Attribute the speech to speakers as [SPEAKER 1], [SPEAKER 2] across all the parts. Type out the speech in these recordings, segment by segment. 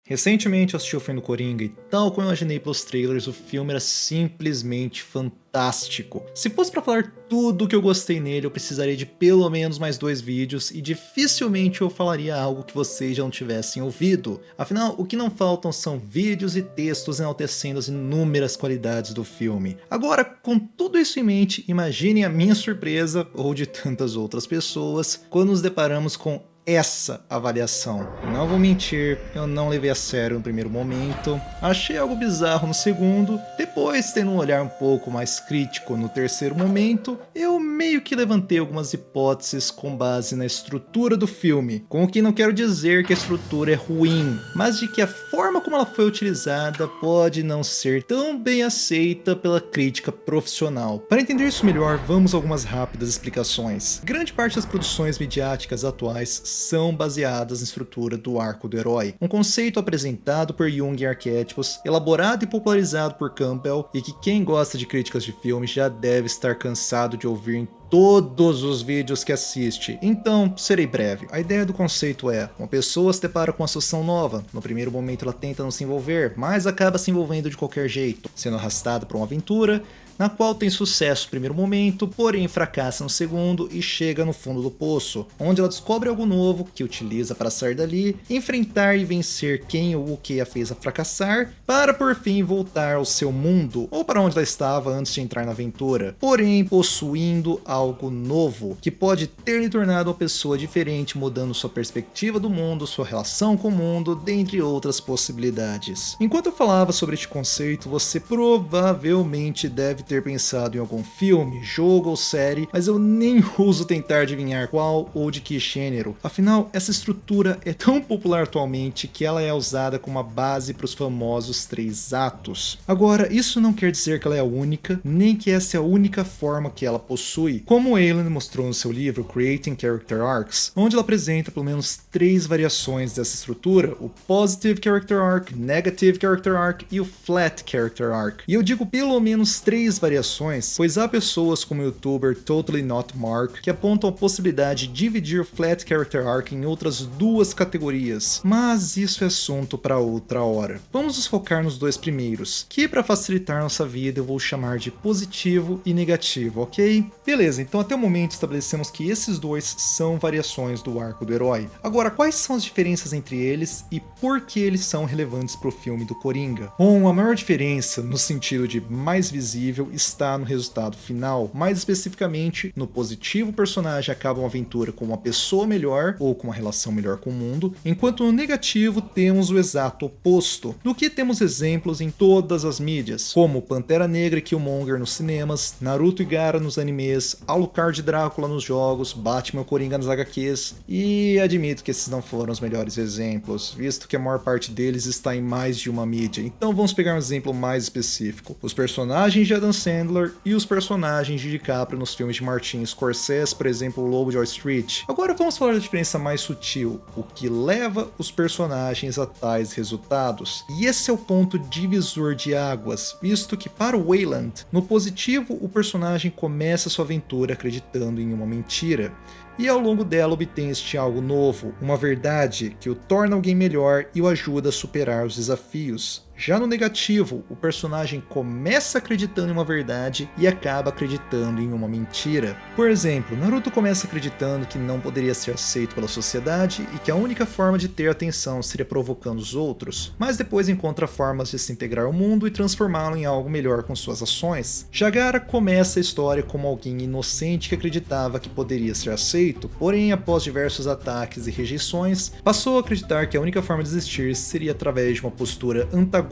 [SPEAKER 1] Recentemente eu assisti o filme do Coringa e, tal como eu imaginei pelos trailers, o filme era simplesmente fantástico. Se fosse pra falar tudo o que eu gostei nele, eu precisaria de pelo menos mais 2 vídeos e dificilmente eu falaria algo que vocês já não tivessem ouvido. Afinal, o que não faltam são vídeos e textos enaltecendo as inúmeras qualidades do filme. Agora, com tudo isso em mente, imaginem a minha surpresa, ou de tantas outras pessoas, quando nos deparamos com essa avaliação. Não vou mentir, eu não levei a sério no primeiro momento, achei algo bizarro no segundo, depois tendo um olhar um pouco mais crítico no terceiro momento, eu meio que levantei algumas hipóteses com base na estrutura do filme, com o que não quero dizer que a estrutura é ruim, mas de que a forma como ela foi utilizada pode não ser tão bem aceita pela crítica profissional. Para entender isso melhor, vamos a algumas rápidas explicações. Grande parte das produções midiáticas atuais são baseadas na estrutura do arco do herói, um conceito apresentado por Jung em Arquétipos, elaborado e popularizado por Campbell, e que quem gosta de críticas de filmes já deve estar cansado de ouvir em todos os vídeos que assiste, então serei breve. A ideia do conceito é: uma pessoa se depara com uma situação nova, no primeiro momento ela tenta não se envolver, mas acaba se envolvendo de qualquer jeito, sendo arrastada por uma aventura, na qual tem sucesso no primeiro momento, porém fracassa no segundo e chega no fundo do poço, onde ela descobre algo novo que utiliza para sair dali, enfrentar e vencer quem ou o que a fez a fracassar, para por fim voltar ao seu mundo, ou para onde ela estava antes de entrar na aventura, porém possuindo algo novo, que pode ter lhe tornado uma pessoa diferente, mudando sua perspectiva do mundo, sua relação com o mundo, dentre outras possibilidades. Enquanto eu falava sobre este conceito, você provavelmente deve ter pensado em algum filme, jogo ou série, mas eu nem ouso tentar adivinhar qual ou de que gênero. Afinal, essa estrutura é tão popular atualmente que ela é usada como uma base para os famosos 3 atos. Agora, isso não quer dizer que ela é a única, nem que essa é a única forma que ela possui, como Aylan mostrou no seu livro Creating Character Arcs, onde ela apresenta pelo menos 3 variações dessa estrutura: o Positive Character Arc, Negative Character Arc e o Flat Character Arc. E eu digo pelo menos 3 variações, pois há pessoas como o youtuber Totally Not Mark que apontam a possibilidade de dividir o Flat Character Arc em outras 2 categorias, mas isso é assunto para outra hora. Vamos nos focar nos 2 primeiros, que para facilitar nossa vida eu vou chamar de positivo e negativo, ok? Beleza, então até o momento estabelecemos que esses 2 são variações do arco do herói. Agora, quais são as diferenças entre eles e por que eles são relevantes para o filme do Coringa? Bom, a maior diferença, no sentido de mais visível, está no resultado final. Mais especificamente, no positivo, o personagem acaba uma aventura com uma pessoa melhor ou com uma relação melhor com o mundo, enquanto no negativo temos o exato oposto, do que temos exemplos em todas as mídias, como Pantera Negra e Killmonger nos cinemas, Naruto e Gaara nos animes, Alucard e Drácula nos jogos, Batman e Coringa nas HQs, e admito que esses não foram os melhores exemplos, visto que a maior parte deles está em mais de uma mídia, então vamos pegar um exemplo mais específico. Os personagens de Adam Sandler e os personagens de DiCaprio nos filmes de Martin Scorsese, por exemplo, o Lobo de Wall Street. Agora vamos falar da diferença mais sutil, o que leva os personagens a tais resultados. E esse é o ponto divisor de águas, visto que para o Wayland, no positivo o personagem começa sua aventura acreditando em uma mentira, e ao longo dela obtém este algo novo, uma verdade que o torna alguém melhor e o ajuda a superar os desafios. Já no negativo, o personagem começa acreditando em uma verdade e acaba acreditando em uma mentira. Por exemplo, Naruto começa acreditando que não poderia ser aceito pela sociedade e que a única forma de ter atenção seria provocando os outros, mas depois encontra formas de se integrar ao mundo e transformá-lo em algo melhor com suas ações. Já Gaara começa a história como alguém inocente que acreditava que poderia ser aceito, porém após diversos ataques e rejeições, passou a acreditar que a única forma de existir seria através de uma postura antagônica,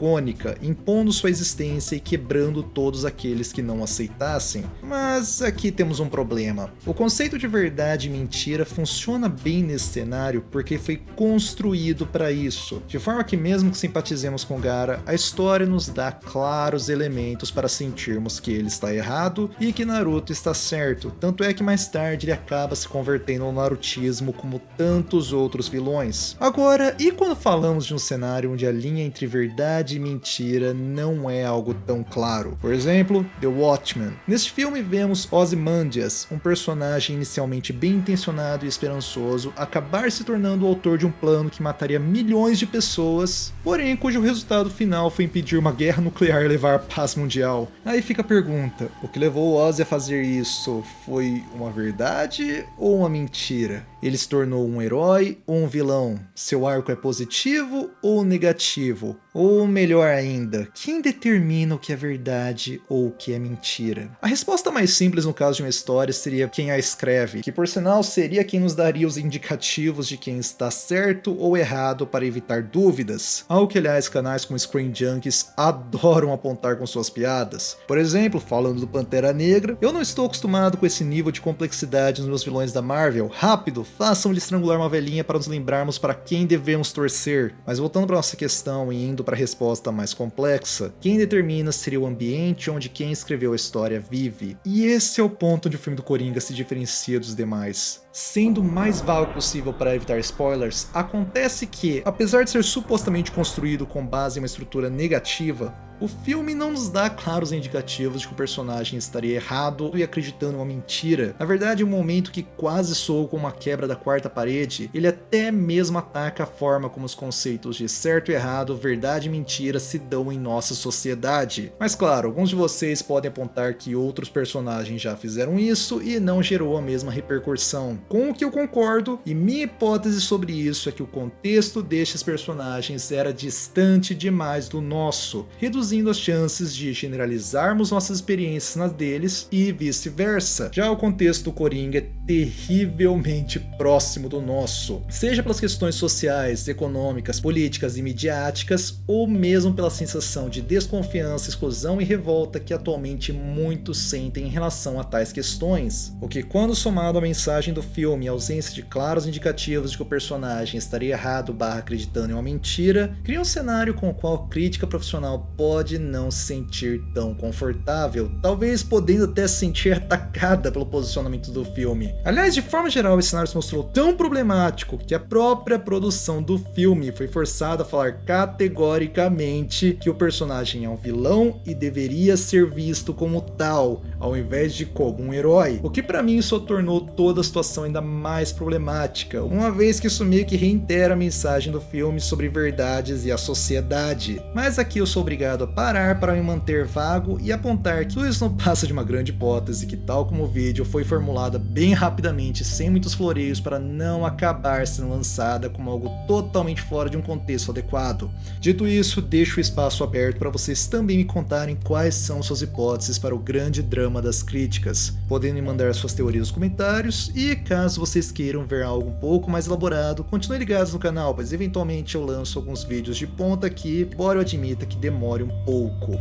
[SPEAKER 1] impondo sua existência e quebrando todos aqueles que não aceitassem. Mas aqui temos um problema. O conceito de verdade e mentira funciona bem nesse cenário porque foi construído para isso, de forma que mesmo que simpatizemos com Gaara, a história nos dá claros elementos para sentirmos que ele está errado e que Naruto está certo, tanto é que mais tarde ele acaba se convencendo convertendo ao narutismo como tantos outros vilões. Agora, e quando falamos de um cenário onde a linha entre verdade e mentira não é algo tão claro? Por exemplo, The Watchmen. Neste filme vemos Ozymandias, um personagem inicialmente bem intencionado e esperançoso, acabar se tornando o autor de um plano que mataria milhões de pessoas, porém cujo resultado final foi impedir uma guerra nuclear e levar à paz mundial. Aí fica a pergunta, o que levou o Ozzy a fazer isso foi uma verdade ou uma mentira? Ele se tornou um herói ou um vilão? Seu arco é positivo ou negativo? Ou melhor ainda, quem determina o que é verdade ou o que é mentira? A resposta mais simples no caso de uma história seria quem a escreve, que por sinal seria quem nos daria os indicativos de quem está certo ou errado para evitar dúvidas, algo que aliás canais como Screen Junkies adoram apontar com suas piadas. Por exemplo, falando do Pantera Negra, eu não estou acostumado com esse nível de complexidade nos meus vilões da Marvel. Rápido, façam-lhe estrangular uma velhinha para nos lembrarmos para quem devemos torcer. Mas voltando para nossa questão e indo para a resposta mais complexa, quem determina seria o ambiente onde quem escreveu a história vive. E esse é o ponto onde o filme do Coringa se diferencia dos demais. Sendo o mais vago possível para evitar spoilers, acontece que, apesar de ser supostamente construído com base em uma estrutura negativa, o filme não nos dá claros indicativos de que o personagem estaria errado e acreditando em uma mentira. Na verdade, em um momento que quase soa como uma quebra da quarta parede, ele até mesmo ataca a forma como os conceitos de certo e errado, verdade e mentira se dão em nossa sociedade. Mas claro, alguns de vocês podem apontar que outros personagens já fizeram isso e não gerou a mesma repercussão. Com o que eu concordo, e minha hipótese sobre isso é que o contexto destes personagens era distante demais do nosso, reduzindo as chances de generalizarmos nossas experiências nas deles e vice-versa. Já o contexto do Coringa é terrivelmente próximo do nosso, seja pelas questões sociais, econômicas, políticas e midiáticas, ou mesmo pela sensação de desconfiança, exclusão e revolta que atualmente muitos sentem em relação a tais questões, o que, quando somado à mensagem do filme e a ausência de claros indicativos de que o personagem estaria errado / acreditando em uma mentira, cria um cenário com o qual a crítica profissional pode não se sentir tão confortável, talvez podendo até se sentir atacada pelo posicionamento do filme. Aliás, de forma geral, esse cenário se mostrou tão problemático que a própria produção do filme foi forçada a falar categoricamente que o personagem é um vilão e deveria ser visto como tal, ao invés de como um herói, o que para mim só tornou toda a situação ainda mais problemática, uma vez que isso meio que reitera a mensagem do filme sobre verdades e a sociedade. Mas aqui eu sou obrigado a parar para me manter vago e apontar que tudo isso não passa de uma grande hipótese que, tal como o vídeo, foi formulada bem rapidamente, sem muitos floreios, para não acabar sendo lançada como algo totalmente fora de um contexto adequado. Dito isso, deixo o espaço aberto para vocês também me contarem quais são suas hipóteses para o grande drama das críticas, podendo me mandar suas teorias nos comentários, e caso vocês queiram ver algo um pouco mais elaborado, continuem ligados no canal, pois eventualmente eu lanço alguns vídeos de ponta aqui, embora eu admita que demore um pouco.